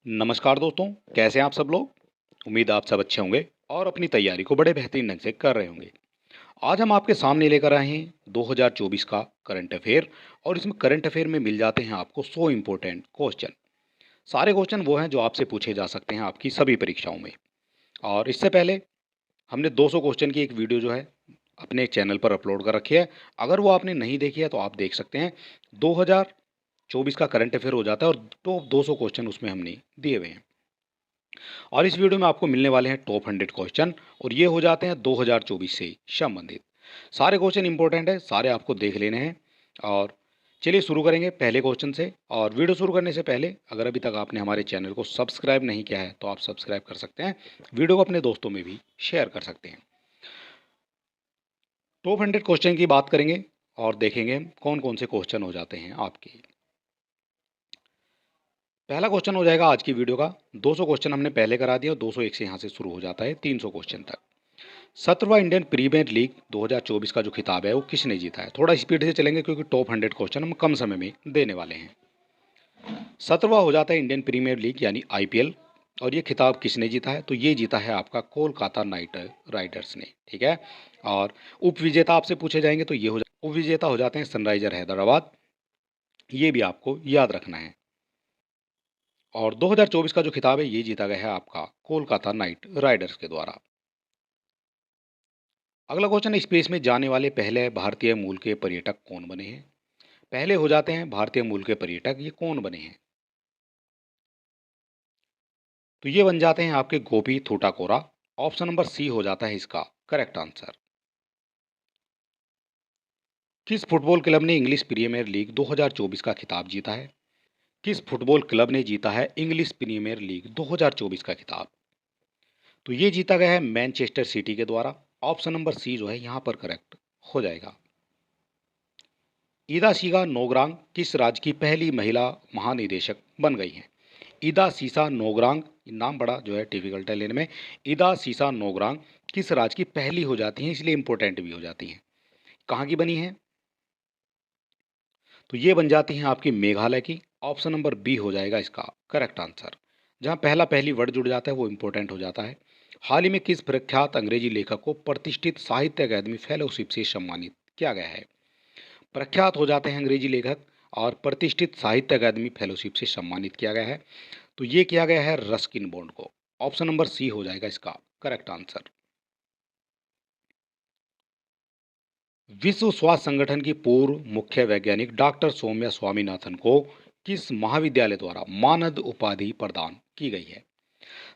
नमस्कार दोस्तों, कैसे हैं आप सब लोग। उम्मीद आप सब अच्छे होंगे और अपनी तैयारी को बड़े बेहतरीन ढंग से कर रहे होंगे। आज हम आपके सामने लेकर आए हैं 2024 का करंट अफेयर और इसमें करंट अफेयर में मिल जाते हैं आपको 100 इंपॉर्टेंट क्वेश्चन। सारे क्वेश्चन वो हैं जो आपसे पूछे जा सकते हैं आपकी सभी परीक्षाओं में। और इससे पहले हमने 200 क्वेश्चन की एक वीडियो जो है अपने चैनल पर अपलोड कर रखी है। अगर वो आपने नहीं देखी है तो आप देख सकते हैं। 2024 का करंट अफेयर हो जाता है और तो 200 क्वेश्चन उसमें हमने दिए हुए हैं। और इस वीडियो में आपको मिलने वाले हैं टॉप 100 क्वेश्चन और ये हो जाते हैं 2024 से संबंधित। सारे क्वेश्चन इंपॉर्टेंट है, सारे आपको देख लेने हैं। और चलिए शुरू करेंगे पहले क्वेश्चन से। और वीडियो शुरू करने से पहले अगर अभी तक आपने हमारे चैनल को सब्सक्राइब नहीं किया है तो आप सब्सक्राइब कर सकते हैं। वीडियो को अपने दोस्तों में भी शेयर कर सकते हैं। टॉप 100 क्वेश्चन की बात करेंगे और देखेंगे कौन कौन से क्वेश्चन हो जाते हैं आपके। पहला क्वेश्चन हो जाएगा आज की वीडियो का। 200 क्वेश्चन हमने पहले करा दिया और 201 से यहाँ से शुरू हो जाता है 300 क्वेश्चन तक। 17वां इंडियन प्रीमियर लीग 2024 का जो खिताब है वो किसने जीता है। थोड़ा स्पीड से चलेंगे क्योंकि टॉप 100 क्वेश्चन हम कम समय में देने वाले हैं। 17वां हो जाता है इंडियन प्रीमियर लीग यानी आईपीएल। और ये खिताब किसने जीता है, तो ये जीता है आपका कोलकाता नाइट राइडर्स ने। ठीक है। और उप विजेता आपसे पूछे जाएंगे तो ये उप विजेता हो जाते हैं सनराइजर हैदराबाद। ये भी आपको याद रखना है। और 2024 का जो खिताब है ये जीता गया है आपका कोलकाता नाइट राइडर्स के द्वारा। अगला क्वेश्चन, स्पेस में जाने वाले पहले भारतीय मूल के पर्यटक कौन बने हैं। पहले हो जाते हैं भारतीय मूल के पर्यटक, ये कौन बने हैं, तो ये बन जाते हैं आपके गोपी थूटाकोरा। ऑप्शन नंबर सी हो जाता है इसका करेक्ट आंसर। किस फुटबॉल क्लब ने इंग्लिश प्रीमियर लीग 2024 का खिताब जीता है। किस फुटबॉल क्लब ने जीता है इंग्लिश प्रीमियर लीग 2024 का खिताब, तो ये जीता गया है मैनचेस्टर सिटी के द्वारा। ऑप्शन नंबर सी जो है यहाँ पर करेक्ट हो जाएगा। ईदा सीगा नोग्रांग किस राज्य की पहली महिला महानिदेशक बन गई हैं। ईदा सीसा नोग्रांग, नाम बड़ा जो है डिफिकल्ट है लेने में। ईदा सीसा नोग्रांग किस राज्य की पहली हो जाती हैं, इसलिए इंपॉर्टेंट भी हो जाती हैं। कहाँ की बनी है, तो ये बन जाती हैं आपकी मेघालय की। ऑप्शन नंबर बी हो जाएगा इसका करेक्ट आंसर। जहाँ पहला पहली वर्ड जुड़ जाता है वो इंपॉर्टेंट हो जाता है। हाल ही में किस प्रख्यात अंग्रेजी लेखक को प्रतिष्ठित साहित्य अकादमी फेलोशिप से सम्मानित किया गया है। प्रख्यात हो जाते हैं अंग्रेजी लेखक और प्रतिष्ठित साहित्य अकादमी फेलोशिप से सम्मानित किया गया है, तो ये किया गया है रस्किन बॉन्ड को। ऑप्शन नंबर सी हो जाएगा इसका करेक्ट आंसर। विश्व स्वास्थ्य संगठन की पूर्व मुख्य वैज्ञानिक डॉक्टर सौम्या स्वामीनाथन को किस महाविद्यालय द्वारा मानद उपाधि प्रदान की गई है,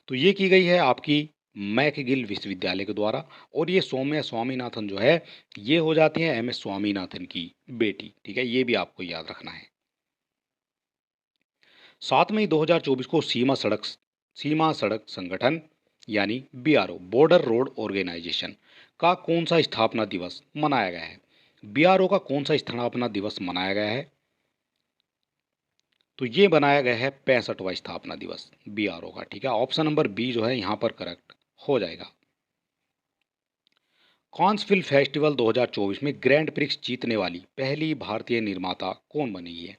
तो ये की गई है आपकी मैकगिल विश्वविद्यालय के द्वारा। और ये सौम्या स्वामीनाथन जो है ये हो जाती है एम एस स्वामीनाथन की बेटी। ठीक है, ये भी आपको याद रखना है। 7 मई 2024 को सीमा सड़क संगठन यानी बीआरओ बॉर्डर रोड ऑर्गेनाइजेशन का कौन सा स्थापना दिवस मनाया गया है। बीआरओ का कौन सा स्थापना दिवस मनाया गया है, तो ये बनाया गया है 65वां स्थापना दिवस बीआरओ का। ठीक है, ऑप्शन नंबर बी जो है यहाँ पर करेक्ट हो जाएगा। कॉन्स फिल्म फेस्टिवल 2024 में ग्रैंड प्रिक्स जीतने वाली पहली भारतीय निर्माता कौन बनी है।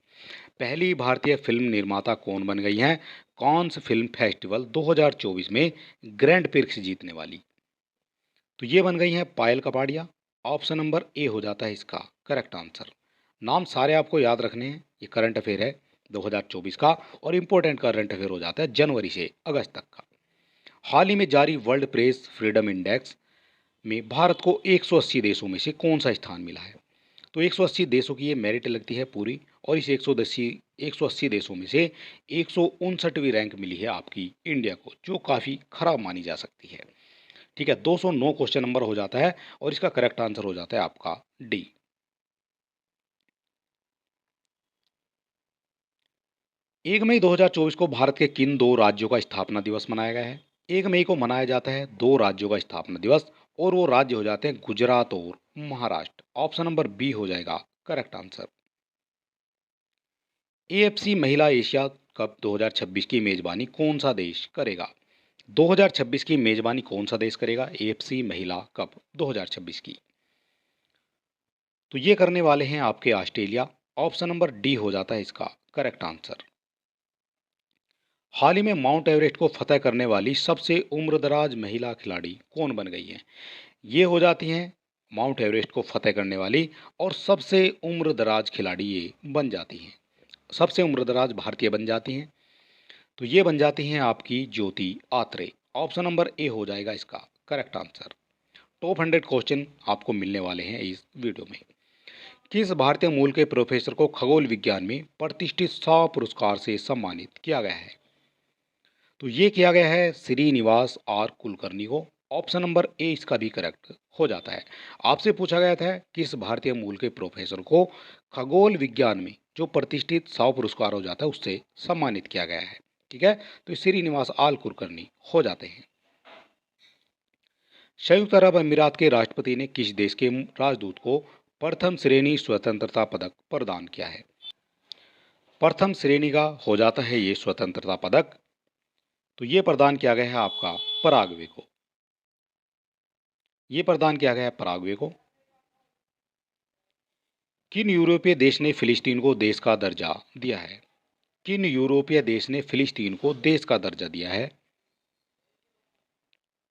पहली भारतीय फिल्म निर्माता कौन बन गई हैं कॉन्स फिल्म फेस्टिवल 2024 में ग्रैंड प्रिक्स जीतने वाली, तो ये बन गई हैं पायल कपाड़िया। ऑप्शन नंबर ए हो जाता है इसका करेक्ट आंसर। नाम सारे आपको याद रखने हैं। ये करंट अफेयर है 2024 का और इम्पोर्टेंट करंट अफेयर हो जाता है जनवरी से अगस्त तक का। हाल ही में जारी वर्ल्ड प्रेस फ्रीडम इंडेक्स में भारत को 180 देशों में से कौन सा स्थान मिला है। तो 180 देशों की ये मेरिट लगती है पूरी। और इस 180 देशों में से 159वीं रैंक मिली है आपकी इंडिया को, जो काफ़ी खराब मानी जा सकती है। ठीक है, 209 क्वेश्चन नंबर हो जाता है और इसका करेक्ट आंसर हो जाता है आपका डी। 1 मई 2024 को भारत के किन दो राज्यों का स्थापना दिवस मनाया गया है। 1 मई को मनाया जाता है दो राज्यों का स्थापना दिवस और वो राज्य हो जाते हैं गुजरात और महाराष्ट्र। ऑप्शन नंबर बी हो जाएगा करेक्ट आंसर। एएफसी महिला एशिया कप 2026 की मेजबानी कौन सा देश करेगा। 2026 की मेजबानी कौन सा देश करेगा एएफसी महिला कप 2026 की, तो ये करने वाले हैं आपके ऑस्ट्रेलिया। ऑप्शन नंबर डी हो जाता है इसका करेक्ट आंसर। हाल ही में माउंट एवरेस्ट को फतह करने वाली सबसे उम्रदराज महिला खिलाड़ी कौन बन गई हैं? ये हो जाती हैं माउंट एवरेस्ट को फतह करने वाली और सबसे उम्रदराज खिलाड़ी ये बन जाती हैं। सबसे उम्रदराज भारतीय बन जाती हैं, तो ये बन जाती हैं आपकी ज्योति आत्रे। ऑप्शन नंबर ए हो जाएगा इसका करेक्ट आंसर। टॉप 100 क्वेश्चन आपको मिलने वाले हैं इस वीडियो में। किस भारतीय मूल के प्रोफेसर को खगोल विज्ञान में प्रतिष्ठित 100 पुरस्कार से सम्मानित किया गया है? तो ये किया गया है श्रीनिवास आर कुलकर्णी को। ऑप्शन नंबर ए इसका भी करेक्ट हो जाता है। आपसे पूछा गया था किस भारतीय मूल के प्रोफेसर को खगोल विज्ञान में जो प्रतिष्ठित 100 पुरस्कार हो जाता है उससे सम्मानित किया गया है। ठीक है, तो श्रीनिवास आल कुलकर्णी हो जाते हैं। संयुक्त अरब अमीरात के राष्ट्रपति ने किस देश के राजदूत को प्रथम श्रेणी स्वतंत्रता पदक प्रदान किया है? प्रथम श्रेणी का हो जाता है ये स्वतंत्रता पदक, तो ये प्रदान किया गया है आपका पराग्वे को। ये प्रदान किया गया है पराग्वे को। किन यूरोपीय देश ने फिलिस्तीन को देश का दर्जा दिया है? किन यूरोपीय देश ने फिलिस्तीन को देश का दर्जा दिया है?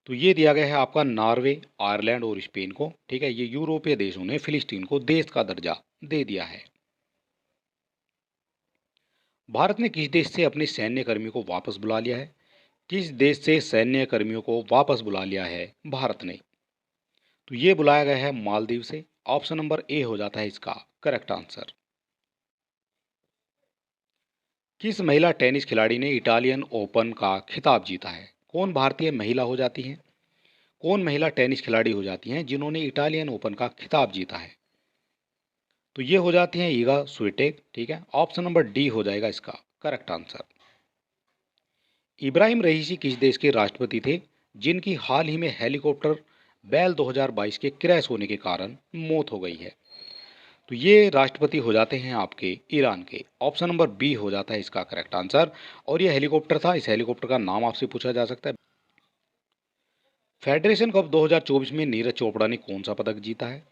तो ये दिया गया है आपका नॉर्वे, आयरलैंड और स्पेन को। ठीक है, ये यूरोपीय देशों ने फिलिस्तीन को देश का दर्जा दे दिया है। भारत ने किस देश से अपने सैन्य कर्मियों को वापस बुला लिया है? किस देश से सैन्य कर्मियों को वापस बुला लिया है भारत ने? तो ये बुलाया गया है मालदीव से। ऑप्शन नंबर ए हो जाता है इसका करेक्ट आंसर। किस महिला टेनिस खिलाड़ी ने इटालियन ओपन का खिताब जीता है? कौन भारतीय महिला हो जाती हैं? कौन महिला टेनिस खिलाड़ी हो जाती हैं जिन्होंने इटालियन ओपन का खिताब जीता है? तो ये हो जाती हैं ईगा स्विटेक। ठीक है, ऑप्शन नंबर डी हो जाएगा इसका करेक्ट आंसर। इब्राहिम रईसी किस देश के राष्ट्रपति थे जिनकी हाल ही में हेलीकॉप्टर बैल 2022 के क्रैश होने के कारण मौत हो गई है? तो ये राष्ट्रपति हो जाते हैं आपके ईरान के। ऑप्शन नंबर बी हो जाता है इसका करेक्ट आंसर। और ये हेलीकॉप्टर था, इस हेलीकॉप्टर का नाम आपसे पूछा जा सकता है। फेडरेशन कप 2024 में नीरज चोपड़ा ने कौन सा पदक जीता है?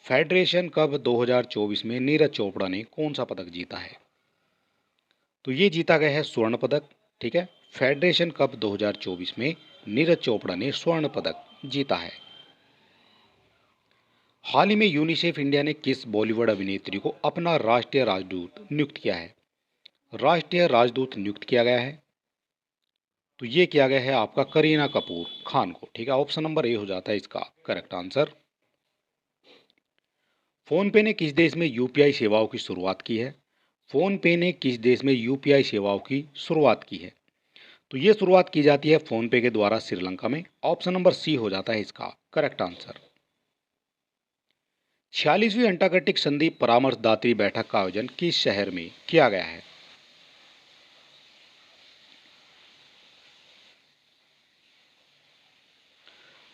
फेडरेशन कप 2024 में नीरज चोपड़ा ने कौन सा पदक जीता है? तो ये जीता गया है स्वर्ण पदक। ठीक है, फेडरेशन कप 2024 में नीरज चोपड़ा ने स्वर्ण पदक जीता है। हाल ही में यूनिसेफ इंडिया ने किस बॉलीवुड अभिनेत्री को अपना राष्ट्रीय राजदूत नियुक्त किया है? राष्ट्रीय राजदूत नियुक्त किया गया है, तो ये किया गया है आपका करीना कपूर खान को। ठीक है, ऑप्शन नंबर ए हो जाता है इसका करेक्ट आंसर। फोन पे ने किस देश में यूपीआई सेवाओं की शुरुआत की है? फोन पे ने किस देश में यूपीआई सेवाओं की शुरुआत की है? तो ये शुरुआत की जाती है फोन पे के द्वारा श्रीलंका में। ऑप्शन नंबर सी हो जाता है इसका करेक्ट आंसर। 46वीं अंटार्कटिक संधि परामर्शदात्री बैठक का आयोजन किस शहर में किया गया है?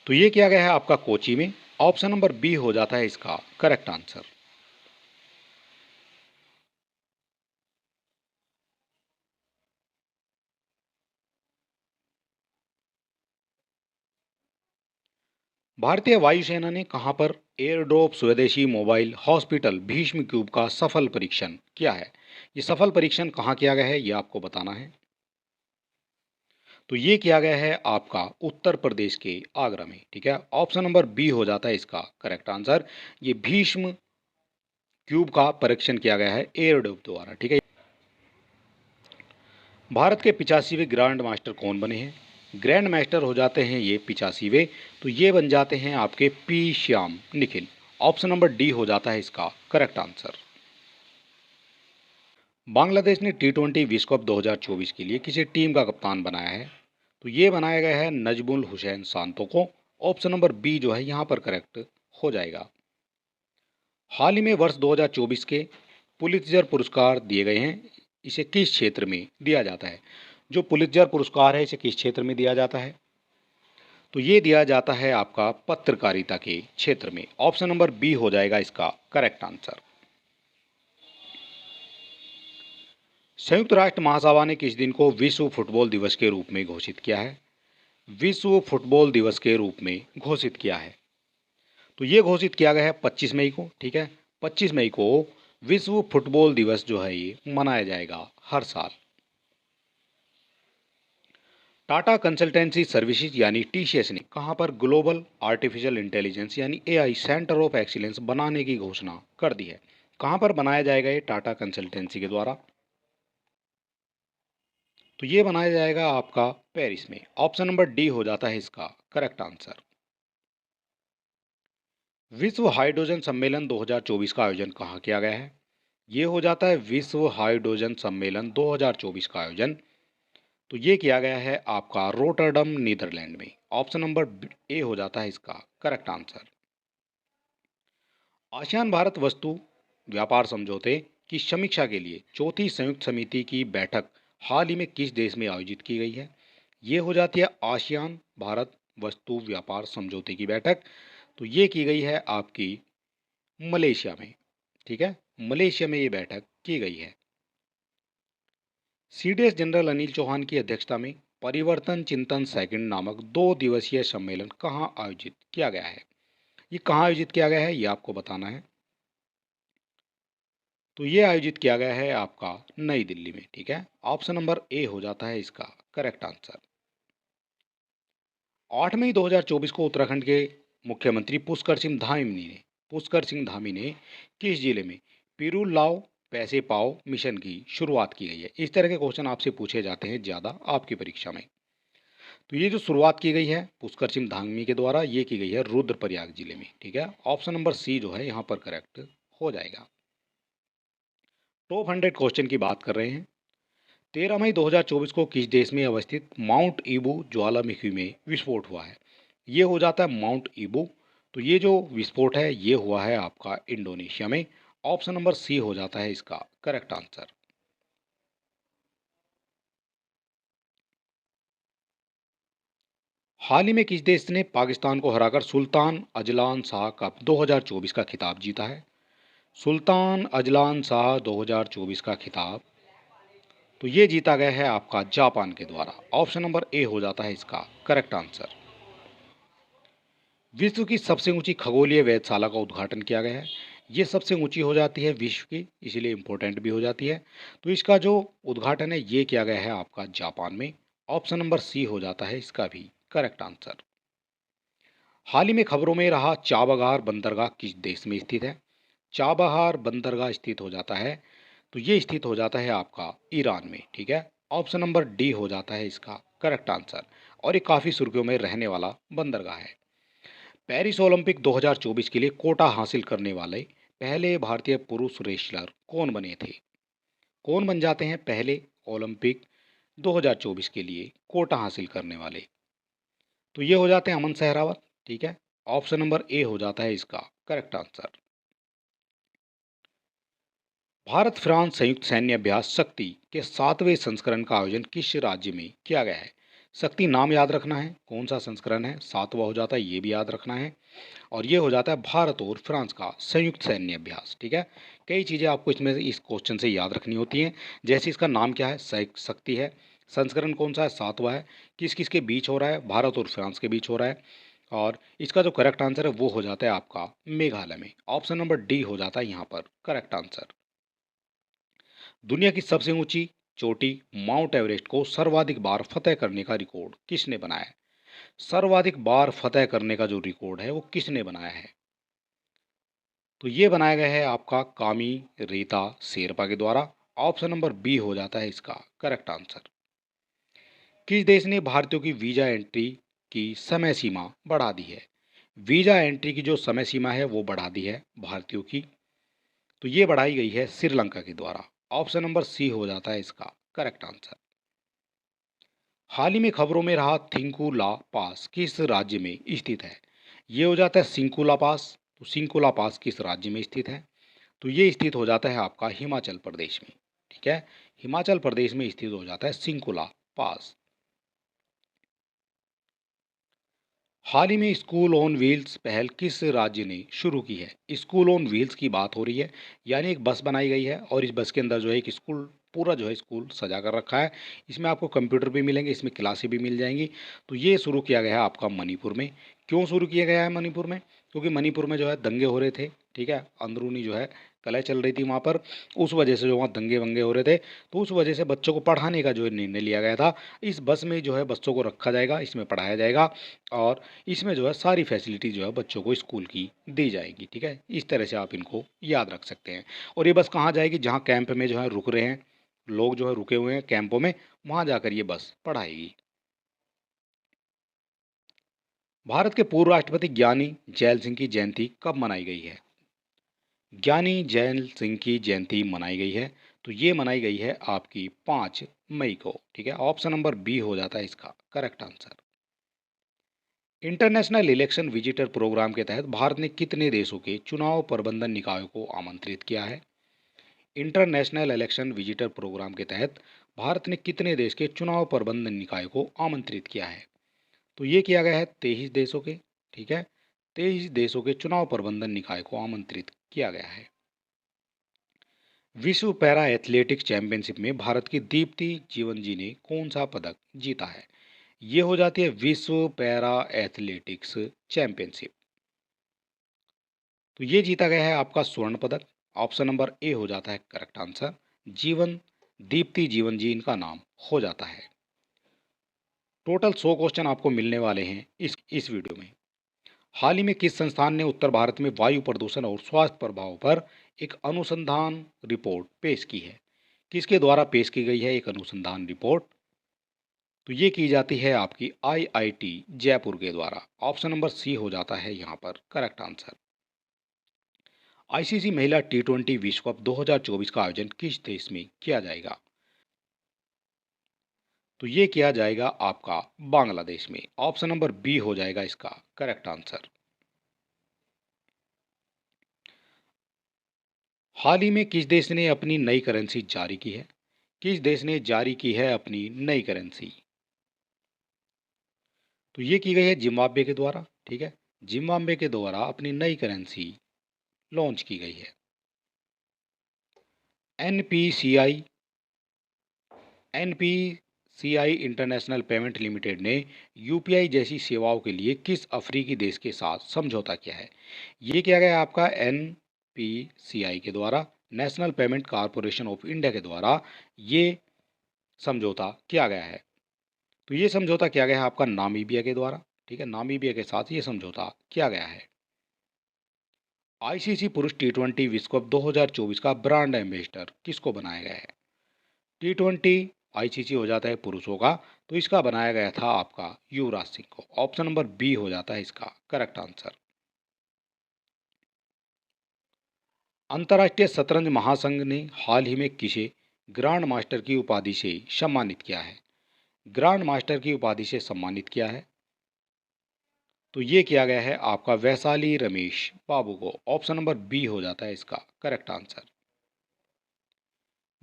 तो ये किया गया है आपका कोची में। ऑप्शन नंबर बी हो जाता है इसका करेक्ट आंसर। भारतीय वायुसेना ने कहां पर एयरड्रॉप स्वदेशी मोबाइल हॉस्पिटल भीष्म क्यूब का सफल परीक्षण किया है? ये सफल परीक्षण कहां किया गया है ये आपको बताना है। तो ये किया गया है आपका उत्तर प्रदेश के आगरा में। ठीक है, ऑप्शन नंबर बी हो जाता है इसका करेक्ट आंसर। ये भीष्म क्यूब का परीक्षण किया गया है एयरड्रॉप द्वारा। ठीक है, भारत के 85वें ग्रैंड मास्टर कौन बने हैं? ग्रैंड मास्टर हो जाते हैं ये 85वें, तो ये बन जाते हैं आपके P Shyam Nikhil. Option number D हो जाता है इसका करेक्ट आंसर। बांग्लादेश ने टी20 विश्व कप 2024 के लिए किसी टीम का कप्तान बनाया है? तो ये बनाया गया है नजमुल हुसैन शांतो को। ऑप्शन नंबर बी जो है यहाँ पर करेक्ट हो जाएगा। हाल ही में वर्ष 2024 के पुलित्जर पुरस्कार दिए गए हैं, इसे किस क्षेत्र में दिया जाता है? जो पुलित्जर पुरस्कार है इसे किस क्षेत्र में दिया जाता है? तो ये दिया जाता है आपका पत्रकारिता के क्षेत्र में। ऑप्शन नंबर बी हो जाएगा इसका करेक्ट आंसर। संयुक्त राष्ट्र महासभा ने किस दिन को विश्व फुटबॉल दिवस के रूप में घोषित किया है? विश्व फुटबॉल दिवस के रूप में घोषित किया है, तो ये घोषित किया गया है 25 मई को। ठीक है, 25 मई को विश्व फुटबॉल दिवस जो है ये मनाया जाएगा हर साल। टाटा कंसल्टेंसी सर्विसेज यानी टीसीएस ने कहां पर ग्लोबल आर्टिफिशियल इंटेलिजेंस यानी एआई सेंटर ऑफ एक्सीलेंस बनाने की घोषणा कर दी है। कहां पर बनाया जाएगा ये टाटा कंसल्टेंसी के द्वारा? तो ये बनाया जाएगा आपका पेरिस में। ऑप्शन नंबर डी हो जाता है इसका करेक्ट आंसर। विश्व हाइड्रोजन सम्मेलन 2024 का आयोजन कहाँ किया गया है? ये हो जाता है विश्व हाइड्रोजन सम्मेलन 2024 का आयोजन। तो ये किया गया है आपका रोटरडम नीदरलैंड में। ऑप्शन नंबर ए हो जाता है इसका करेक्ट आंसर। आसियान भारत वस्तु व्यापार समझौते की समीक्षा के लिए चौथी संयुक्त समिति की बैठक हाल ही में किस देश में आयोजित की गई है? ये हो जाती है आसियान भारत वस्तु व्यापार समझौते की बैठक। तो ये की गई है आपकी मलेशिया में। ठीक है, मलेशिया में ये बैठक की गई है। सीडीएस जनरल अनिल चौहान की अध्यक्षता में परिवर्तन चिंतन सेकंड नामक 2 दिवसीय सम्मेलन कहाँ आयोजित किया गया है? ये कहाँ आयोजित किया गया है ये आपको बताना है। तो ये आयोजित किया गया है आपका नई दिल्ली में। ठीक है, ऑप्शन नंबर ए हो जाता है इसका करेक्ट आंसर। 8 मई 2024 को उत्तराखंड के मुख्यमंत्री पुष्कर सिंह धामी ने किस जिले में पिरूल लाओ पैसे पाओ मिशन की शुरुआत की गई है? इस तरह के क्वेश्चन आपसे पूछे जाते हैं ज़्यादा आपकी परीक्षा में। तो ये जो शुरुआत की गई है पुष्कर सिंह धामी के द्वारा, ये की गई है रुद्रप्रयाग जिले में। ठीक है, ऑप्शन नंबर सी जो है यहाँ पर करेक्ट हो जाएगा। टॉप 100 क्वेश्चन की बात कर रहे हैं। 13 मई 2024 को किस देश में अवस्थित माउंट ईबू ज्वालामुखी में विस्फोट हुआ है? ये हो जाता है माउंट ईबू। तो ये जो विस्फोट है ये हुआ है आपका इंडोनेशिया में। ऑप्शन नंबर सी हो जाता है इसका करेक्ट आंसर। हाल ही में किस देश ने पाकिस्तान को हराकर सुल्तान अजलान शाह कप 2024 का खिताब जीता है? सुल्तान अजलान शाह 2024 का खिताब तो ये जीता गया है आपका जापान के द्वारा। ऑप्शन नंबर ए हो जाता है इसका करेक्ट आंसर। विश्व की सबसे ऊंची खगोलीय वेधशाला का उद्घाटन किया गया है। ये सबसे ऊंची हो जाती है विश्व की, इसीलिए इम्पोर्टेंट भी हो जाती है। तो इसका जो उद्घाटन है ये किया गया है आपका जापान में। ऑप्शन नंबर सी हो जाता है इसका भी करेक्ट आंसर। हाल ही में खबरों में रहा चाबहार बंदरगाह किस देश में स्थित है? चाबहार बंदरगाह स्थित हो जाता है, तो ये स्थित हो जाता है आपका ईरान में। ठीक है, ऑप्शन नंबर डी हो जाता है इसका करेक्ट आंसर। और ये काफ़ी सुर्खियों में रहने वाला बंदरगाह है। पेरिस ओलंपिक 2024 के लिए कोटा हासिल करने वाले पहले भारतीय पुरुष रेसलर कौन बने थे? कौन बन जाते हैं पहले ओलंपिक 2024 के लिए कोटा हासिल करने वाले? तो ये हो जाते हैं अमन सहरावत। ठीक है, ऑप्शन नंबर ए हो जाता है इसका करेक्ट आंसर। भारत फ्रांस संयुक्त सैन्य अभ्यास शक्ति के 7वें संस्करण का आयोजन किस राज्य में किया गया है? शक्ति नाम याद रखना है, कौन सा संस्करण है, 7वां हो जाता है ये भी याद रखना है। और ये हो जाता है भारत और फ्रांस का संयुक्त सैन्य अभ्यास। ठीक है, कई चीज़ें आपको इसमें इस क्वेश्चन से याद रखनी होती हैं। जैसे इसका नाम क्या है, शक्ति है, संस्करण कौन सा है, 7वां है, किस किस के बीच हो रहा है, भारत और फ्रांस के बीच हो रहा है। और इसका जो करेक्ट आंसर है वो हो जाता है आपका मेघालय में। ऑप्शन नंबर डी हो जाता है यहाँ पर करेक्ट आंसर। दुनिया की सबसे ऊंची चोटी माउंट एवरेस्ट को सर्वाधिक बार फतेह करने का रिकॉर्ड किसने बनाया है? सर्वाधिक बार फतेह करने का जो रिकॉर्ड है वो किसने बनाया है? तो ये बनाया गया है आपका कामी रीता शेरपा के द्वारा। ऑप्शन नंबर बी हो जाता है इसका करेक्ट आंसर। किस देश ने भारतीयों की वीजा एंट्री की समय सीमा बढ़ा दी है? वीजा एंट्री की जो समय सीमा है वो बढ़ा दी है भारतीयों की। तो ये बढ़ाई गई है श्रीलंका के द्वारा। ऑप्शन नंबर सी हो जाता है इसका करेक्ट आंसर। हाल ही में खबरों में रहा थिंकुला पास किस राज्य में स्थित है? ये हो जाता है सिंकुला पास। तो सिंकुला पास किस राज्य में स्थित है? तो ये स्थित हो जाता है आपका हिमाचल प्रदेश में। ठीक है, हिमाचल प्रदेश में स्थित हो जाता है सिंकुला पास। हाल ही में स्कूल ऑन व्हील्स पहल किस राज्य ने शुरू की है? स्कूल ऑन व्हील्स की बात हो रही है, यानी एक बस बनाई गई है और इस बस के अंदर जो है एक स्कूल पूरा जो है स्कूल सजा कर रखा है। इसमें आपको कंप्यूटर भी मिलेंगे, इसमें क्लासें भी मिल जाएंगी। तो ये शुरू किया गया है आपका मणिपुर में। क्यों शुरू किया गया है मणिपुर में? क्योंकि मणिपुर में जो है दंगे हो रहे थे। ठीक है, अंदरूनी जो है कलह चल रही थी वहाँ पर, उस वजह से जो वहाँ दंगे वंगे हो रहे थे, तो उस वजह से बच्चों को पढ़ाने का जो निर्णय लिया गया था। इस बस में जो है बच्चों को रखा जाएगा, इसमें पढ़ाया जाएगा और इसमें जो है सारी फैसिलिटी जो है बच्चों को स्कूल की दी जाएगी। ठीक है, इस तरह से आप इनको याद रख सकते हैं। और ये बस कहाँ जाएगी, जहाँ कैंप में जो है रुक रहे हैं लोग, जो है रुके हुए हैं कैंपों में, वहाँ जाकर ये बस पढ़ाएगी। भारत के पूर्व राष्ट्रपति ज्ञानी जैल सिंह की जयंती कब मनाई गई है? ज्ञानी जैल सिंह की जयंती मनाई गई है, तो ये मनाई गई है आपकी 5 मई को। ठीक है, ऑप्शन नंबर बी हो जाता है इसका correct answer. International election visitor programme के तहत भारत ने कितने देशों के चुनाव प्रबंधन निकायों को आमंत्रित किया है? इंटरनेशनल इलेक्शन विजिटर प्रोग्राम के तहत भारत ने कितने देश के चुनाव प्रबंधन निकाय को आमंत्रित किया है? तो ये किया गया है 23 देशों के। ठीक है, 23 देशों के चुनाव प्रबंधन निकाय को आमंत्रित किया गया है। विश्व पैरा एथलेटिक्स चैंपियनशिप में भारत की दीप्ति जीवनजी ने कौन सा पदक जीता है? ये हो जाती है विश्व पैरा एथलेटिक्स चैंपियनशिप, तो ये जीता गया है आपका स्वर्ण पदक। ऑप्शन नंबर ए हो जाता है करेक्ट आंसर। जीवन दीप्ति जीवन जी इनका नाम हो जाता है। टोटल 100 क्वेश्चन आपको मिलने वाले हैं इस वीडियो में। हाल ही में किस संस्थान ने उत्तर भारत में वायु प्रदूषण और स्वास्थ्य प्रभाव पर एक अनुसंधान रिपोर्ट पेश की है? किसके द्वारा पेश की गई है एक अनुसंधान रिपोर्ट? तो ये की जाती है आपकी आईआईटी जयपुर के द्वारा। ऑप्शन नंबर सी हो जाता है यहाँ पर करेक्ट आंसर। आईसीसी महिला टी20 विश्व कप 2024 का आयोजन किस देश में किया जाएगा? तो ये किया जाएगा आपका बांग्लादेश में। ऑप्शन नंबर बी हो जाएगा इसका करेक्ट आंसर। हाल ही में किस देश ने अपनी नई करेंसी जारी की है? किस देश ने जारी की है अपनी नई करेंसी? तो ये की गई है जिम्बाब्वे के द्वारा। ठीक है, जिम्बाब्वे के द्वारा अपनी नई करेंसी लॉन्च की गई है। NPCI NPCI international payment limited ने यूपीआई जैसी सेवाओं के लिए किस अफ्रीकी देश के साथ समझौता किया है? ये किया गया आपका एनपीसीआई के द्वारा, national payment corporation of India के द्वारा ये समझौता किया गया है। तो ये समझौता किया गया है आपका नामीबिया के द्वारा। ठीक है, नामीबिया के साथ ये समझौता किया गया है। आईसीसी पुरुष टी20 विश्व कप 2024 का ब्रांड एम्बेसडर किसको बनाया गया है? टी20 आईसीसी हो जाता है पुरुषों का, तो इसका बनाया गया था आपका युवराज सिंह को। ऑप्शन नंबर बी हो जाता है इसका करेक्ट आंसर। अंतर्राष्ट्रीय शतरंज महासंघ ने हाल ही में किसे ग्रैंड मास्टर की उपाधि से सम्मानित किया है? ग्रैंड मास्टर की उपाधि से सम्मानित किया है, तो ये किया गया है आपका वैशाली रमेश बाबू को। ऑप्शन नंबर बी हो जाता है इसका करेक्ट आंसर।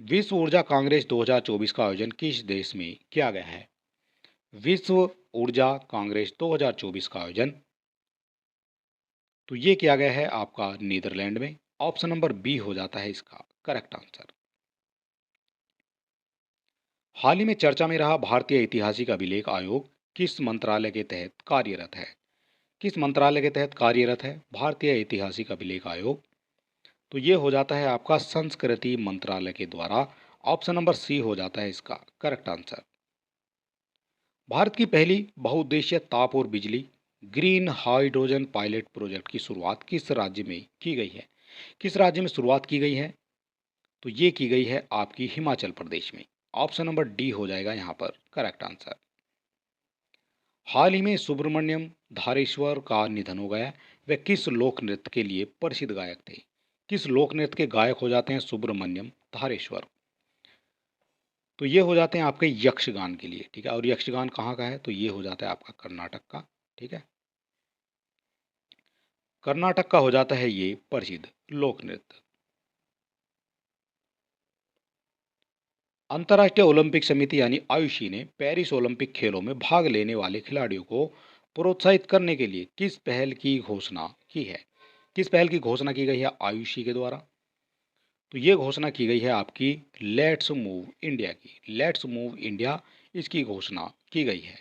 विश्व ऊर्जा कांग्रेस 2024 का आयोजन किस देश में किया गया है? विश्व ऊर्जा कांग्रेस 2024 का आयोजन, तो ये किया गया है आपका नीदरलैंड में। ऑप्शन नंबर बी हो जाता है इसका करेक्ट आंसर। हाल ही में चर्चा में रहा भारतीय ऐतिहासिक अभिलेख आयोग किस मंत्रालय के तहत कार्यरत है? किस मंत्रालय के तहत कार्यरत है भारतीय ऐतिहासिक अभिलेख आयोग? तो ये हो जाता है आपका संस्कृति मंत्रालय के द्वारा। ऑप्शन नंबर सी हो जाता है इसका करेक्ट आंसर। भारत की पहली बहुउद्देशीय ताप और बिजली ग्रीन हाइड्रोजन पायलट प्रोजेक्ट की शुरुआत किस राज्य में की गई है? किस राज्य में शुरुआत की गई है? तो ये की गई है आपकी हिमाचल प्रदेश में। ऑप्शन नंबर डी हो जाएगा यहाँ पर करेक्ट आंसर। हाल ही में सुब्रमण्यम धारेश्वर का निधन हो गया। वे किस लोक नृत्य के लिए प्रसिद्ध गायक थे? किस लोक नृत्य के गायक हो जाते हैं सुब्रमण्यम धारेश्वर? तो ये हो जाते हैं आपके यक्षगान के लिए। ठीक है, और यक्षगान कहाँ का है? तो ये हो जाता है आपका कर्नाटक का। ठीक है, कर्नाटक का हो जाता है ये प्रसिद्ध लोक नृत्य। अंतर्राष्ट्रीय ओलंपिक समिति यानी आयुषी ने पेरिस ओलंपिक खेलों में भाग लेने वाले खिलाड़ियों को प्रोत्साहित करने के लिए किस पहल की घोषणा की है? किस पहल की घोषणा की गई है आयुषी के द्वारा? तो ये घोषणा की गई है आपकी लेट्स मूव इंडिया की। लेट्स मूव इंडिया इसकी घोषणा की गई है।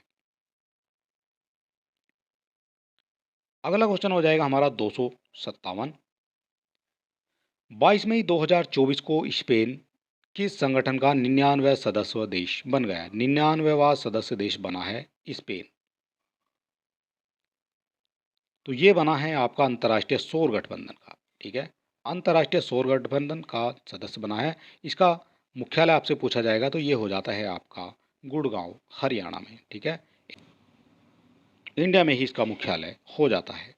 अगला क्वेश्चन हो जाएगा हमारा 257। 22 मई 2024 को स्पेन किस संगठन का 99वां सदस्य देश बन गया है? 99वां सदस्य देश बना है स्पेन। तो ये बना है आपका अंतर्राष्ट्रीय सौर गठबंधन का, ठीक है। अंतर्राष्ट्रीय सौर गठबंधन का सदस्य बना है। इसका मुख्यालय आपसे पूछा जाएगा तो ये हो जाता है आपका गुड़गांव, हरियाणा में, ठीक है। इंडिया में ही इसका मुख्यालय हो जाता है।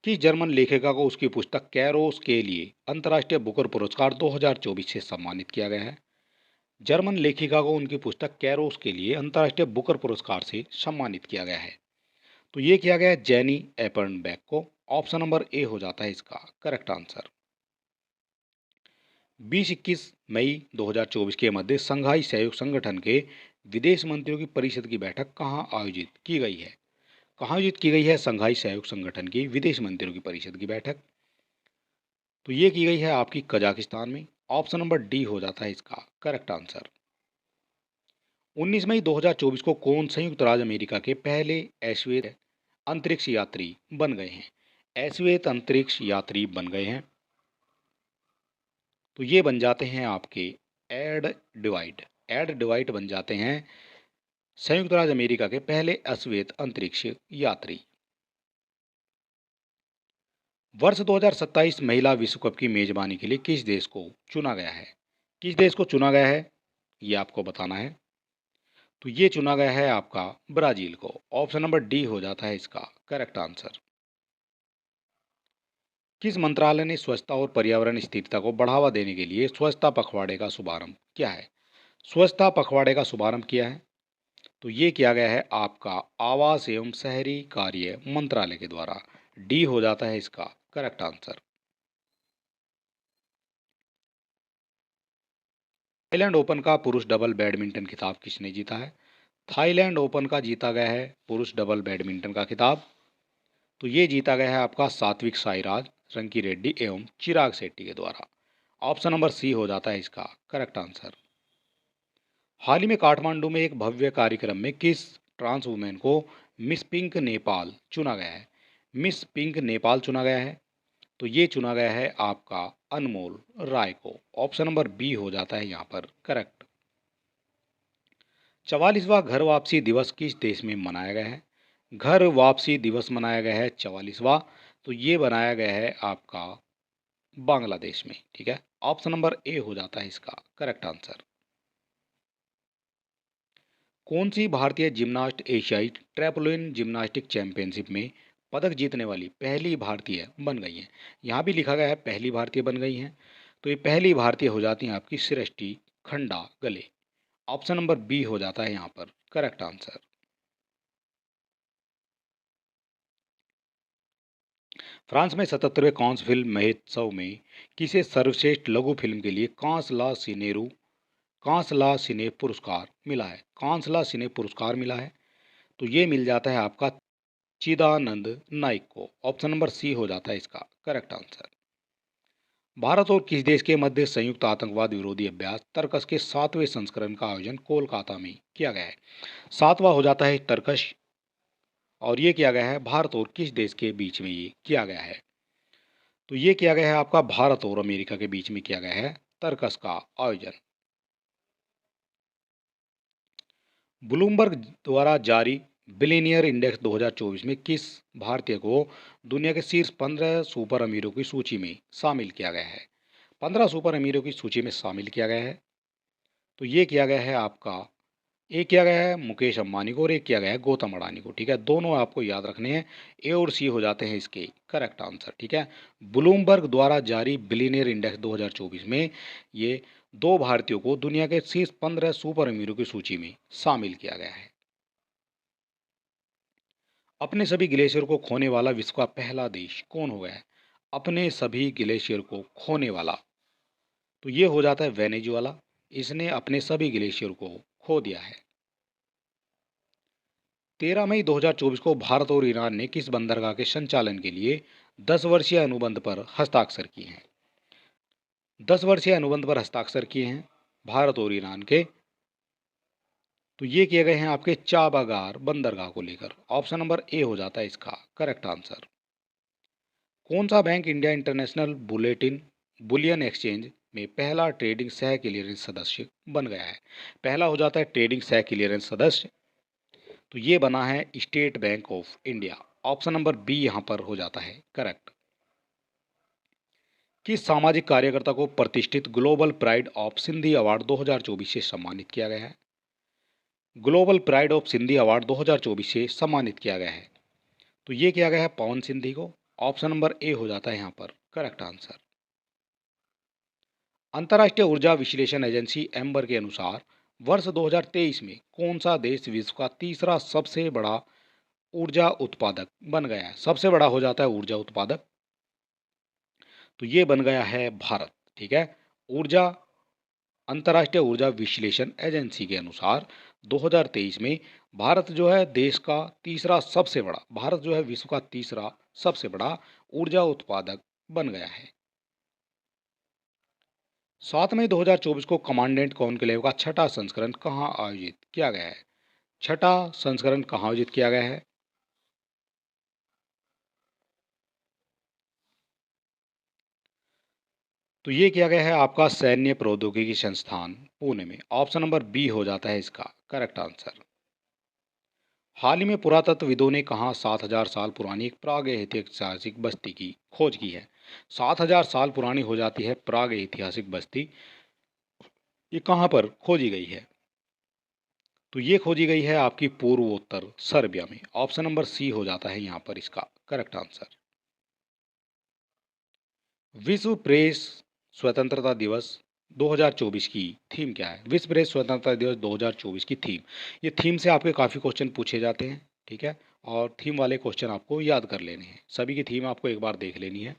किस जर्मन लेखिका को उसकी पुस्तक कैरोस के लिए अंतर्राष्ट्रीय बुकर पुरस्कार 2024 से सम्मानित किया गया है? जर्मन लेखिका को उनकी पुस्तक कैरोस के लिए अंतर्राष्ट्रीय बुकर पुरस्कार से सम्मानित किया गया है। तो ये किया गया है जेनी एपर्नबेक को। ऑप्शन नंबर ए हो जाता है इसका करेक्ट आंसर। 20-21 मई 2024 के मध्य संघाई सहयोग संगठन के विदेश मंत्रियों की परिषद की बैठक कहाँ आयोजित की गई है? कहाँ आयोजित की गई है संघाई सहयोग संगठन की विदेश मंत्रियों की परिषद की बैठक? तो ये की गई है आपकी कजाकिस्तान में। ऑप्शन नंबर डी हो जाता है इसका करेक्ट आंसर। 19 मई 2024 को कौन संयुक्त राज्य अमेरिका के पहले अश्वेत अंतरिक्ष यात्री बन गए हैं? अश्वेत अंतरिक्ष यात्री बन गए हैं। तो ये बन जाते हैं आपके एड डिवाइड। एड डिवाइड बन जाते हैं संयुक्त राज्य अमेरिका के पहले अश्वेत अंतरिक्ष यात्री। वर्ष 2027 महिला विश्व कप की मेजबानी के लिए किस देश को चुना गया है? किस देश को चुना गया है ये आपको बताना है। तो ये चुना गया है आपका ब्राजील को। ऑप्शन नंबर डी हो जाता है इसका करेक्ट आंसर। किस मंत्रालय ने स्वच्छता और पर्यावरण स्थिरता को बढ़ावा देने के लिए स्वच्छता पखवाड़े का शुभारंभ किया है? स्वच्छता पखवाड़े का शुभारंभ किया है। तो ये किया गया है आपका आवास एवं शहरी कार्य मंत्रालय के द्वारा। डी हो जाता है इसका करेक्ट आंसर। थाईलैंड ओपन का पुरुष डबल बैडमिंटन खिताब किसने जीता है? थाईलैंड ओपन का जीता गया है पुरुष डबल बैडमिंटन का खिताब। तो ये जीता गया है आपका सात्विक साईराज, रंकी रेड्डी एवं चिराग शेट्टी के द्वारा। ऑप्शन नंबर सी हो जाता है इसका करेक्ट आंसर। हाल ही में काठमांडू में एक भव्य कार्यक्रम में किस ट्रांस वुमेन को मिस पिंक नेपाल चुना गया है? मिस पिंक नेपाल चुना गया है। तो ये चुना गया है आपका अनमोल राय को। ऑप्शन नंबर बी हो जाता है यहाँ पर करेक्ट। 44वां घर वापसी दिवस किस देश में मनाया गया है? घर वापसी दिवस मनाया गया है 44वां। तो ये बनाया गया है आपका बांग्लादेश में, ठीक है। ऑप्शन नंबर ए हो जाता है इसका करेक्ट आंसर। कौन सी भारतीय जिम्नास्ट एशियाई ट्रैपोलिन जिम्नास्टिक चैंपियनशिप में पदक जीतने वाली पहली भारतीय बन गई हैं? यहाँ भी लिखा गया है पहली भारतीय बन गई हैं। तो ये पहली भारतीय हो जाती हैं आपकी सृष्टि खंडा गले। ऑप्शन नंबर बी हो जाता है यहाँ पर करेक्ट आंसर। फ्रांस में 77वें कांस फिल्म महोत्सव में किसे सर्वश्रेष्ठ लघु फिल्म के लिए कांस ला सिने पुरस्कार मिला है? कांस ला सिने पुरस्कार मिला है। तो ये मिल जाता है आपका चिदानंद नाइक को। ऑप्शन नंबर सी हो जाता है इसका करेक्ट आंसर। भारत और किस देश के मध्य संयुक्त आतंकवाद विरोधी अभ्यास तर्कस के 7वें संस्करण का आयोजन कोलकाता में किया गया है? 7वां हो जाता है तर्कस। और ये किया गया है भारत और किस देश के बीच में ये किया गया है? तो ये किया गया है आपका भारत और अमेरिका के बीच में किया गया है तर्कस का आयोजन। ब्लूमबर्ग द्वारा जारी बिलियनियर इंडेक्स 2024 में किस भारतीय को दुनिया के शीर्ष 15 सुपर अमीरों की सूची में शामिल किया गया है? 15 सुपर अमीरों की सूची में शामिल किया गया है। तो ये किया गया है आपका, एक किया गया है मुकेश अंबानी को और एक किया गया है गौतम अडानी को, ठीक है। दोनों आपको याद रखने हैं। ए और सी हो जाते हैं इसके करेक्ट आंसर, ठीक है। ब्लूमबर्ग द्वारा जारी बिलियनियर इंडेक्स 2024 में ये दो भारतीयों को दुनिया के शीर्ष 15 सुपर अमीरों की सूची में शामिल किया गया है। अपने सभी ग्लेशियर को खोने वाला विश्व का पहला देश कौन हो गया है? अपने सभी ग्लेशियर को खोने वाला। तो ये हो जाता है वेनेजुएला। इसने अपने सभी ग्लेशियर को खो दिया है। 13 मई 2024 को भारत और ईरान ने किस बंदरगाह के संचालन के लिए 10 वर्षीय अनुबंध पर हस्ताक्षर किए हैं? 10 वर्षीय अनुबंध पर हस्ताक्षर किए हैं भारत और ईरान के। तो ये किए गए हैं आपके चाबागार बंदरगाह को लेकर। ऑप्शन नंबर ए हो जाता है इसका करेक्ट आंसर। कौन सा bank India international bullion exchange में पहला ट्रेडिंग सह क्लियरेंस सदस्य बन गया है? पहला हो जाता है ट्रेडिंग सह क्लियरेंस सदस्य, तो ये बना है State Bank of India. Option number B यहाँ पर हो जाता है करेक्ट। किस सामाजिक कार्यकर्ता को प्रतिष्ठित global pride of Sindhi award 2024 से सम्मानित किया गया है? Global pride of Sindhi award 2024 से सम्मानित किया गया है, तो ये किया गया है पवन सिंधी को। ऑप्शन नंबर ए हो जाता है यहाँ पर करेक्ट आंसर। अंतर्राष्ट्रीय ऊर्जा विश्लेषण एजेंसी एम्बर के अनुसार वर्ष 2023 में कौन सा देश विश्व का तीसरा सबसे बड़ा ऊर्जा उत्पादक बन गया है? सबसे बड़ा हो जाता है ऊर्जा उत्पादक, तो ये बन गया है भारत। ठीक है, ऊर्जा अंतर्राष्ट्रीय ऊर्जा विश्लेषण एजेंसी के अनुसार 2023 में भारत जो है देश का तीसरा सबसे बड़ा, भारत जो है विश्व का तीसरा सबसे बड़ा ऊर्जा उत्पादक बन गया है। 7 मई 2024 को कमांडेंट कॉन्क्लेव का छठा संस्करण कहाँ आयोजित किया गया है? छठा संस्करण कहाँ आयोजित किया गया है? तो ये किया गया है आपका सैन्य प्रौद्योगिकी संस्थान पुणे में। ऑप्शन नंबर बी हो जाता है इसका करेक्ट आंसर। हाल ही में पुरातत्वविदों ने कहाँ 7,000 साल पुरानी एक प्राग ऐतिहासिक बस्ती की खोज की है? 7,000 साल पुरानी हो जाती है प्राग ऐतिहासिक बस्ती, ये कहाँ पर खोजी गई है? तो ये खोजी गई है आपकी पूर्वोत्तर सर्बिया में। ऑप्शन नंबर सी हो जाता है यहाँ पर इसका करेक्ट आंसर। विश्व प्रेस स्वतंत्रता दिवस 2024 की थीम क्या है? विश्व प्रेस स्वतंत्रता दिवस 2024 की थीम, ये थीम से आपके काफ़ी क्वेश्चन पूछे जाते हैं। ठीक है, और थीम वाले क्वेश्चन आपको याद कर लेने हैं, सभी की थीम आपको एक बार देख लेनी है।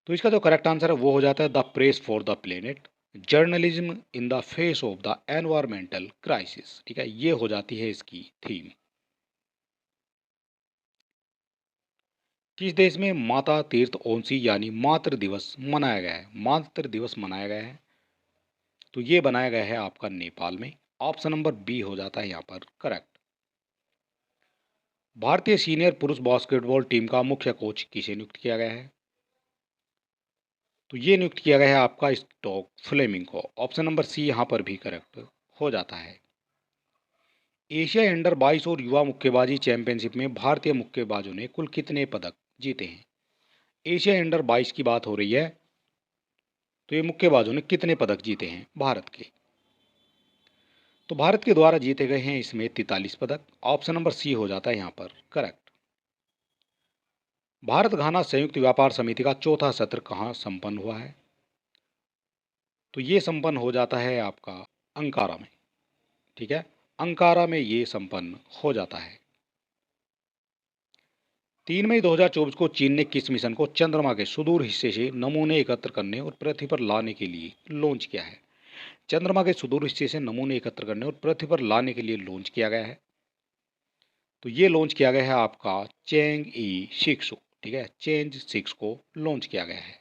तो इसका जो करेक्ट आंसर है वो हो जाता है the press for the planet, journalism in the face of the environmental crisis. ठीक है, ये हो जाती है इसकी थीम। किस देश में माता तीर्थ ओंसी यानी मातृ दिवस मनाया गया है? मातृ दिवस मनाया गया है, तो ये बनाया गया है आपका नेपाल में। ऑप्शन नंबर बी हो जाता है यहाँ पर करेक्ट। भारतीय सीनियर पुरुष बास्केटबॉल टीम का मुख्य कोच किसे नियुक्त किया गया है? तो ये नियुक्त किया गया है आपका स्टॉक फ्लेमिंग को। ऑप्शन नंबर सी यहाँ पर भी करेक्ट हो जाता है। एशिया अंडर 22 और युवा मुक्केबाजी चैंपियनशिप में भारतीय मुक्केबाजों ने कुल कितने पदक जीते हैं? एशिया अंडर 22 की बात हो रही है, तो ये मुक्केबाजों ने कितने पदक जीते हैं भारत के? तो भारत के द्वारा जीते गए हैं इसमें 43 पदक। ऑप्शन नंबर सी हो जाता है यहाँ पर करेक्ट। भारत घाना संयुक्त व्यापार समिति का चौथा सत्र कहाँ संपन्न हुआ है? तो ये संपन्न हो जाता है आपका अंकारा में। ठीक है, अंकारा में ये संपन्न हो जाता है। 3 मई 2024 को चीन ने किस मिशन को चंद्रमा के सुदूर हिस्से से नमूने एकत्र करने और पृथ्वी पर लाने के लिए लॉन्च किया है? चंद्रमा के सुदूर हिस्से से नमूने एकत्र करने और पृथ्वी पर लाने के लिए लॉन्च किया गया है, तो ये लॉन्च किया गया है आपका चेंग ई 6। ठीक है, चेंज 6 को लॉन्च किया गया है।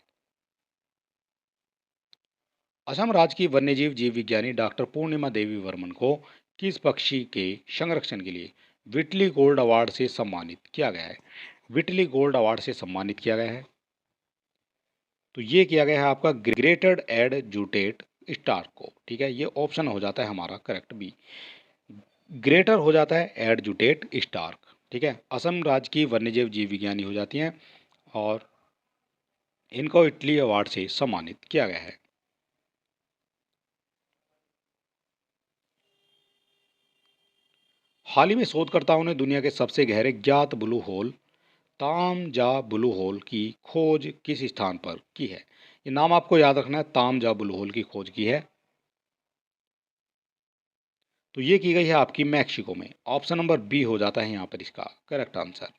असम राज्य की वन्यजीव जीव विज्ञानी डॉक्टर पूर्णिमा देवी वर्मन को किस पक्षी के संरक्षण के लिए विटली गोल्ड अवार्ड से सम्मानित किया गया है? विटली गोल्ड अवार्ड से सम्मानित किया गया है, तो ये किया गया है आपका ग्रेटेड एडजुटेट स्टार को। ठीक है, ये ऑप्शन हो जाता है हमारा करेक्ट बी, ग्रेटर हो जाता है एडजुटेट स्टार्क। ठीक है, असम राज्य की वन्यजीव जीव विज्ञानी हो जाती हैं और इनको इटली अवार्ड से सम्मानित किया गया है। हाल ही में शोधकर्ताओं ने दुनिया के सबसे गहरे ज्ञात ब्लू होल तामजा ब्लू होल की खोज किस स्थान पर की है? ये नाम आपको याद रखना है, तामजा ब्लू होल की खोज की है, तो ये की गई है आपकी मैक्सिको में। ऑप्शन नंबर बी हो जाता है यहाँ पर इसका करेक्ट आंसर।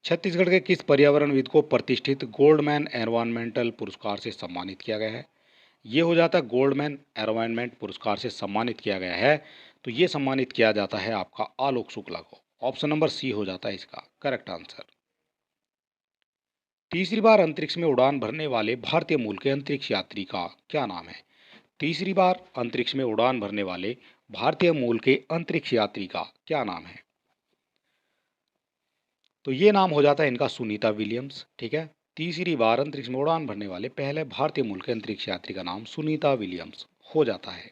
छत्तीसगढ़ के किस पर्यावरणविद को प्रतिष्ठित गोल्डमैन एनवायरमेंटल पुरस्कार से सम्मानित किया गया है? ये हो जाता है गोल्डमैन एनवायरमेंट पुरस्कार से सम्मानित किया गया है, तो ये सम्मानित किया जाता है आपका आलोक शुक्ला को। ऑप्शन नंबर सी हो जाता है इसका करेक्ट आंसर। तीसरी बार अंतरिक्ष में उड़ान भरने वाले भारतीय मूल के अंतरिक्ष यात्री का क्या नाम है? तीसरी बार अंतरिक्ष में उड़ान भरने वाले भारतीय मूल के अंतरिक्ष यात्री का क्या नाम है? तो ये नाम हो जाता है इनका सुनीता विलियम्स। ठीक है, तीसरी बार अंतरिक्ष में उड़ान भरने वाले पहले भारतीय मूल के अंतरिक्ष यात्री का नाम सुनीता विलियम्स हो जाता है।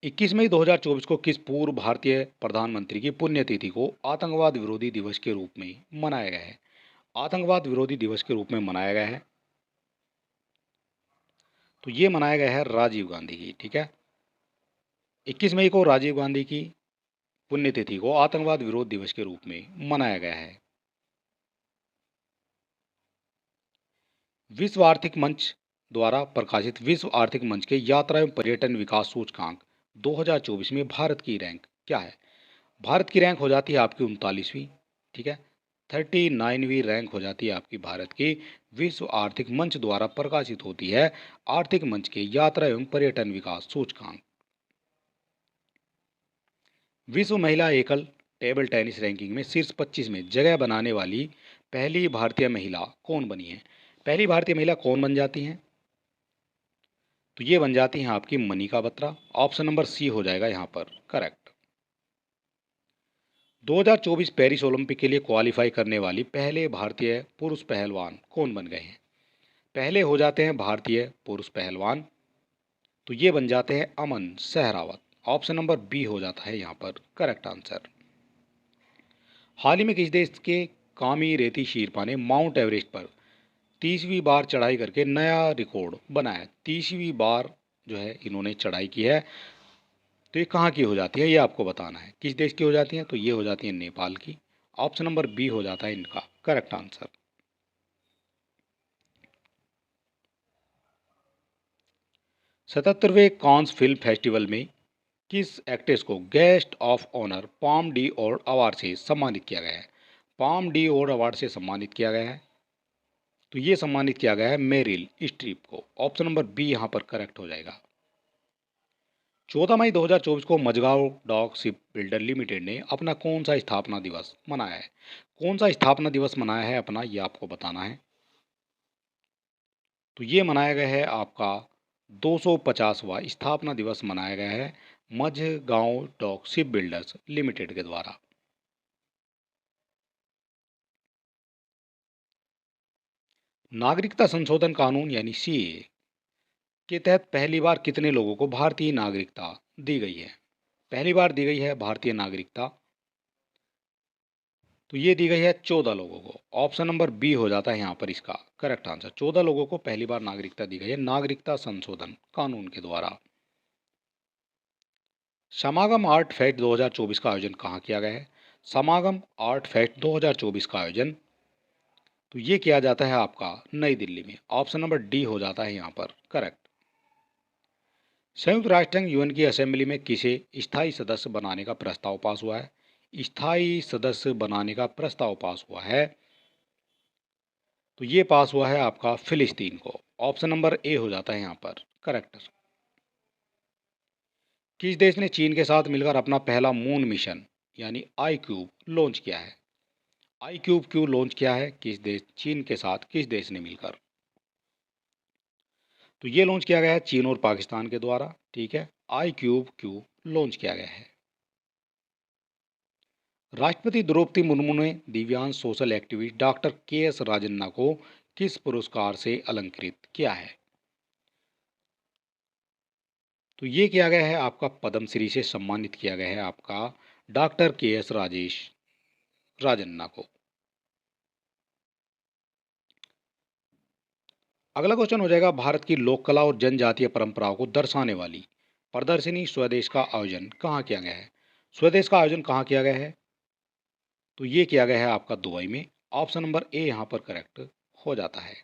21 मई 2024 को किस पूर्व भारतीय प्रधानमंत्री की पुण्यतिथि को आतंकवाद विरोधी दिवस के रूप में मनाया गया है? आतंकवाद विरोधी दिवस के रूप में मनाया गया है, तो ये मनाया गया है राजीव गांधी की। ठीक है, 21 मई को राजीव गांधी की पुण्यतिथि को आतंकवाद विरोध दिवस के रूप में मनाया गया है। विश्व आर्थिक मंच द्वारा प्रकाशित विश्व आर्थिक मंच के यात्रा एवं पर्यटन विकास सूचकांक 2024 में भारत की रैंक क्या है? भारत की रैंक हो जाती है आपकी 39वीं। ठीक है, 39वीं रैंक हो जाती है आपकी भारत की। विश्व आर्थिक मंच द्वारा प्रकाशित होती है आर्थिक मंच के यात्रा एवं पर्यटन विकास सूचकांक। विश्व महिला एकल टेबल टेनिस रैंकिंग में शीर्ष 25 में जगह बनाने वाली पहली भारतीय महिला कौन बनी है? पहली भारतीय महिला कौन बन जाती हैं? तो ये बन जाती हैं आपकी Manika Batra. Option number C हो जाएगा यहाँ पर करेक्ट। 2024 पेरिस ओलंपिक के लिए क्वालिफाई करने वाली पहले भारतीय पुरुष पहलवान कौन बन गए हैं? पहले हो जाते हैं भारतीय पुरुष पहलवान, तो ये बन जाते हैं अमन सहरावत। ऑप्शन नंबर बी हो जाता है यहाँ पर करेक्ट आंसर। हाल ही में किस देश के कामी रेती शेरपा ने माउंट एवरेस्ट पर 30वीं बार चढ़ाई करके नया रिकॉर्ड बनाया? 30वीं बार जो है इन्होंने चढ़ाई की है, तो ये कहाँ की हो जाती है ये आपको बताना है। किस देश की हो जाती है? तो ये हो जाती है नेपाल की। ऑप्शन नंबर बी हो जाता है इनका करेक्ट आंसर। 77वें कांस फिल्म फेस्टिवल में किस एक्ट्रेस को guest of honour Palme d'Or award से सम्मानित किया गया है? पाम डी और अवार्ड से सम्मानित किया गया है, तो ये सम्मानित किया गया है मेरिल स्ट्रीप को। ऑप्शन नंबर बी यहाँ पर करेक्ट हो जाएगा। 14 मई 2024 को Mazagon Dock Ship Builder Limited ने अपना कौन सा स्थापना दिवस मनाया है? कौन सा स्थापना दिवस मनाया है अपना, ये आपको बताना है। तो ये मनाया गया है आपका 250वां स्थापना दिवस मनाया गया है Mazagon Dock Ship Builders Limited के द्वारा। नागरिकता संशोधन कानून यानी सीएए के तहत पहली बार कितने लोगों को भारतीय नागरिकता दी गई है? पहली बार दी गई है भारतीय नागरिकता, तो ये दी गई है 14 लोगों को। ऑप्शन नंबर बी हो जाता है यहाँ पर इसका करेक्ट आंसर। 14 लोगों को पहली बार नागरिकता दी गई है नागरिकता संशोधन कानून के द्वारा। समागम आर्ट फेस्ट 2024 का आयोजन कहाँ किया गया है? समागम आर्ट फेस्ट 2024 का आयोजन तो ये किया जाता है आपका नई दिल्ली में। ऑप्शन नंबर डी हो जाता है यहाँ पर करेक्ट। संयुक्त राष्ट्र संघ यूएन की असेंबली में किसे स्थायी सदस्य बनाने का प्रस्ताव पास हुआ है? स्थायी सदस्य बनाने का प्रस्ताव पास हुआ है, तो ये पास हुआ है आपका फिलिस्तीन को। ऑप्शन नंबर ए हो जाता है यहाँ पर करेक्ट। किस देश ने चीन के साथ मिलकर अपना पहला मून मिशन यानी आई क्यूब लॉन्च किया है? आई क्यूब क्यों लॉन्च किया है किस देश, चीन के साथ किस देश ने मिलकर? तो ये लॉन्च किया गया है चीन और पाकिस्तान के द्वारा। ठीक है, आई क्यूब क्यू लॉन्च किया गया है। राष्ट्रपति द्रौपदी मुर्मू ने दिव्यांग सोशल एक्टिविस्ट डॉक्टर के एस राजन्ना को किस पुरस्कार से अलंकृत किया है? तो ये किया गया है आपका पद्मश्री से सम्मानित किया गया है आपका डॉक्टर के एस राजेश राजन्ना को। अगला क्वेश्चन हो जाएगा भारत की लोक कला और जनजातीय परंपराओं को दर्शाने वाली प्रदर्शनी स्वदेश का आयोजन कहाँ किया गया है? स्वदेश का आयोजन कहाँ किया गया है? तो ये किया गया है आपका दुबई में। ऑप्शन नंबर ए यहाँ पर करेक्ट हो जाता है।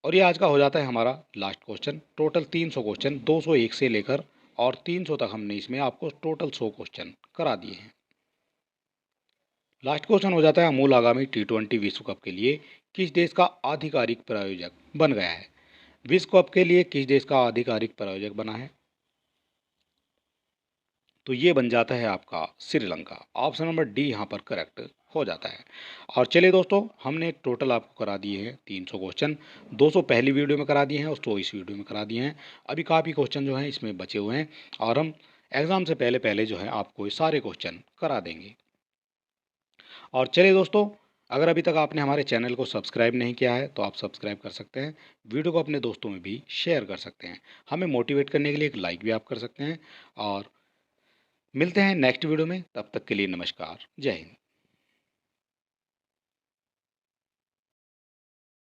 और ये आज का हो जाता है हमारा लास्ट क्वेश्चन। टोटल 300 क्वेश्चन 201 से लेकर और 300 तक हमने इसमें आपको टोटल 100 क्वेश्चन करा दिए हैं। लास्ट क्वेश्चन हो जाता है अमूल आगामी T20 विश्व कप के लिए किस देश का आधिकारिक प्रायोजक बन गया है? विश्व कप के लिए किस देश का आधिकारिक प्रायोजक बना है? तो ये बन जाता है आपका श्रीलंका। ऑप्शन नंबर डी यहाँ पर करेक्ट हो जाता है। और चलिए दोस्तों, हमने टोटल आपको करा दिए हैं 300 क्वेश्चन। 200 पहली वीडियो में करा दिए हैं और 100 इस वीडियो में करा दिए हैं। अभी काफ़ी क्वेश्चन जो हैं इसमें बचे हुए हैं और हम एग्ज़ाम से पहले पहले जो है आपको ये सारे क्वेश्चन करा देंगे। और चलिए दोस्तों, अगर अभी तक आपने हमारे चैनल को सब्सक्राइब नहीं किया है तो आप सब्सक्राइब कर सकते हैं। वीडियो को अपने दोस्तों में भी शेयर कर सकते हैं। हमें मोटिवेट करने के लिए एक लाइक भी आप कर सकते हैं। और मिलते हैं नेक्स्ट वीडियो में, तब तक के लिए नमस्कार, जय हिंद।